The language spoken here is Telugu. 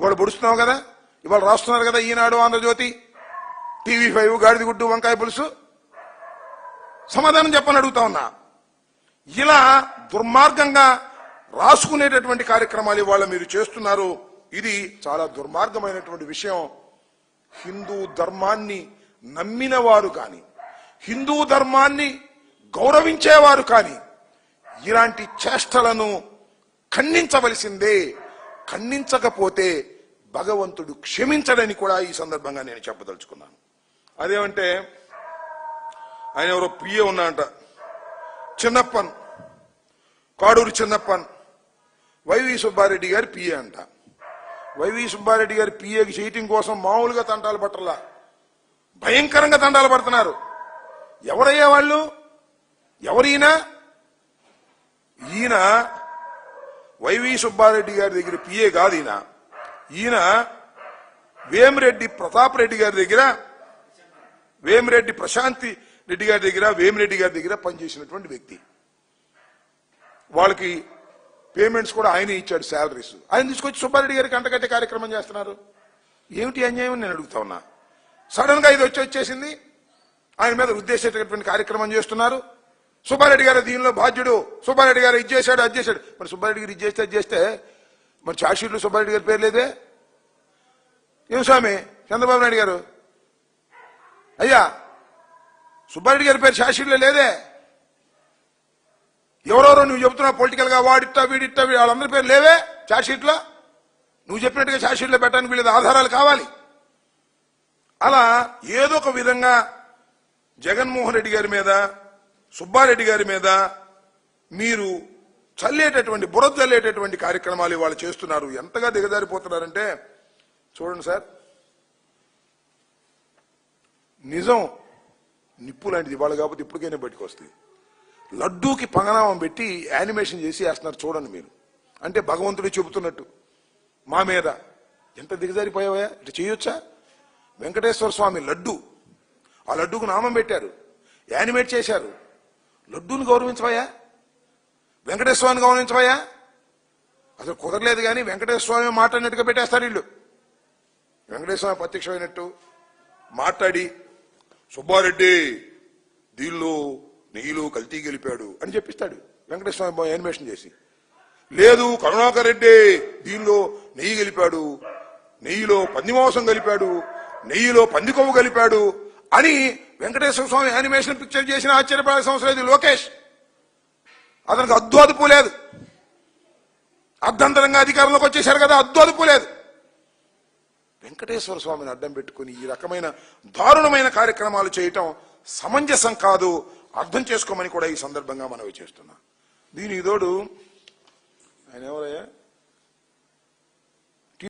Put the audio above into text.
ఇవాళ పొడుస్తున్నావు కదా, ఇవాళ రాస్తున్నారు కదా ఈనాడు, ఆంధ్రజ్యోతి, TV5, గాడిద గుడ్డు వంకాయ పులుసు. సమాధానం చెప్పని అడుగుతా ఉన్నా. ఇలా దుర్మార్గంగా రాసుకునేటటువంటి కార్యక్రమాలు ఇవాళ మీరు చేస్తున్నారు. ఇది చాలా దుర్మార్గమైనటువంటి విషయం. హిందూ ధర్మాన్ని నమ్మిన వారు కానీ, హిందూ ధర్మాన్ని గౌరవించేవారు కానీ ఇలాంటి చేష్టలను ఖండించవలసిందే. ఖండించకపోతే భగవంతుడు క్షమించడని కూడా ఈ సందర్భంగా నేను చెప్పదలుచుకున్నాను. అదేమంటే ఆయన ఎవరో పిఏ ఉన్నాడంట, చిన్నప్పన్, కాడూరు చిన్నప్పన్, వైవి సుబ్బారెడ్డి గారి పిఏ అంట. వైవి సుబ్బారెడ్డి గారి పిఏకి చేయటం కోసం మామూలుగా తంటాలు పట్టలా, భయంకరంగా తంటాలు పడుతున్నారు. ఎవరయ్యా వాళ్ళు? ఎవరైనా ఈయన వైవి సుబ్బారెడ్డి గారి దగ్గర పిఏ కాదు. ఈయన వేమిరెడ్డి ప్రతాప్ రెడ్డి గారి దగ్గర, వేమిరెడ్డి ప్రశాంతి రెడ్డి గారి దగ్గర, వేమిరెడ్డి గారి దగ్గర పనిచేసినటువంటి వ్యక్తి. వాళ్ళకి పేమెంట్స్ కూడా ఆయనే ఇచ్చాడు, శాలరీస్. ఆయన తీసుకొచ్చి సుబ్బారెడ్డి గారికి అంటగట్టే కార్యక్రమం చేస్తున్నారు. ఏమిటి అన్యాయం నేను అడుగుతా ఉన్నా. సడన్ గా ఇది వచ్చేసింది, ఆయన మీద ఉద్దేశించేటటువంటి కార్యక్రమం చేస్తున్నారు. సుబ్బారెడ్డి గారు దీనిలో బాధ్యుడు, సుబ్బారెడ్డి గారు ఇది చేశాడు, అది చేశాడు. మరి సుబ్బారెడ్డి గారు ఇది చేస్తే అది చేస్తే మరి ఛార్జ్షీట్లో సుబ్బారెడ్డి గారి పేరు లేదే? ఏం స్వామి చంద్రబాబు నాయుడు గారు, అయ్యా సుబ్బారెడ్డి గారి పేరు ఛార్జ్షీట్లో లేదే? ఎవరెవరో నువ్వు చెబుతున్నావు పొలిటికల్ గా, వాడిట్టా వీడిట్టా, వాళ్ళందరి పేరు లేవే ఛార్జ్షీట్లో? నువ్వు చెప్పినట్టుగా ఛార్జ్షీట్లో పెట్టడానికి వీళ్ళది ఆధారాలు కావాలి. అలా ఏదో ఒక విధంగా జగన్మోహన్ రెడ్డి గారి మీద, సుబ్బారెడ్డి గారి మీద మీరు చల్లేటటువంటి, బురద చల్లేటటువంటి కార్యక్రమాలు ఇవాళ చేస్తున్నారు. ఎంతగా దిగజారిపోతున్నారంటే చూడండి సార్, నిజం నిప్పు లాంటిది. ఇవాళ కాకపోతే ఇప్పటికైనా బయటకు వస్తుంది. లడ్డూకి పంగనామం పెట్టి యానిమేషన్ చేసి వేస్తున్నారు చూడండి మీరు. అంటే భగవంతుడు చెబుతున్నట్టు మా మీద ఎంత దిగజారిపోయావా, ఇట్లా చేయొచ్చా? వెంకటేశ్వర స్వామి లడ్డు, ఆ లడ్డూకు నామం పెట్టారు, యానిమేట్ చేశారు. లడ్డూని గౌరవించవయ్యా, వెంకటేశ్వర స్వామిని గౌరవించవయ్యా? అసలు కుదరలేదు. కానీ వెంకటేశ్వర స్వామి మాట్లాడినట్టుగా పెట్టేస్తారు వీళ్ళు. వెంకటేశ్వర స్వామి ప్రత్యక్షమైనట్టు మాట్లాడి సుబ్బారెడ్డి దీనిలో నెయ్యిలో కల్తీ గెలిపాడు అని చెప్పిస్తాడు వెంకటేశ్వర స్వామి యానిమేషన్ చేసి. లేదు కరుణాకర్ రెడ్డి దీనిలో నెయ్యి గెలిపాడు, నెయ్యిలో పంది మాంసం కలిపాడు, నెయ్యిలో పంది కొవ్వు కలిపాడు అని వెంకటేశ్వర స్వామి యానిమేషన్ పిక్చర్ చేసిన ఆశ్చర్యపడాల్సిన అవసరం లేదు లోకేష్. అతనికి అద్దు అదుపు లేదు. అర్ధంతరంగా అధికారంలోకి వచ్చేశారు కదా, అద్దు అదుపు లేదు. వెంకటేశ్వర స్వామిని అడ్డం పెట్టుకుని ఈ రకమైన దారుణమైన కార్యక్రమాలు చేయటం సమంజసం కాదు. అర్థం చేసుకోమని కూడా ఈ సందర్భంగా మనవి చేస్తున్నా. దీనికి తోడు ఆయన ఎవరయ్యా,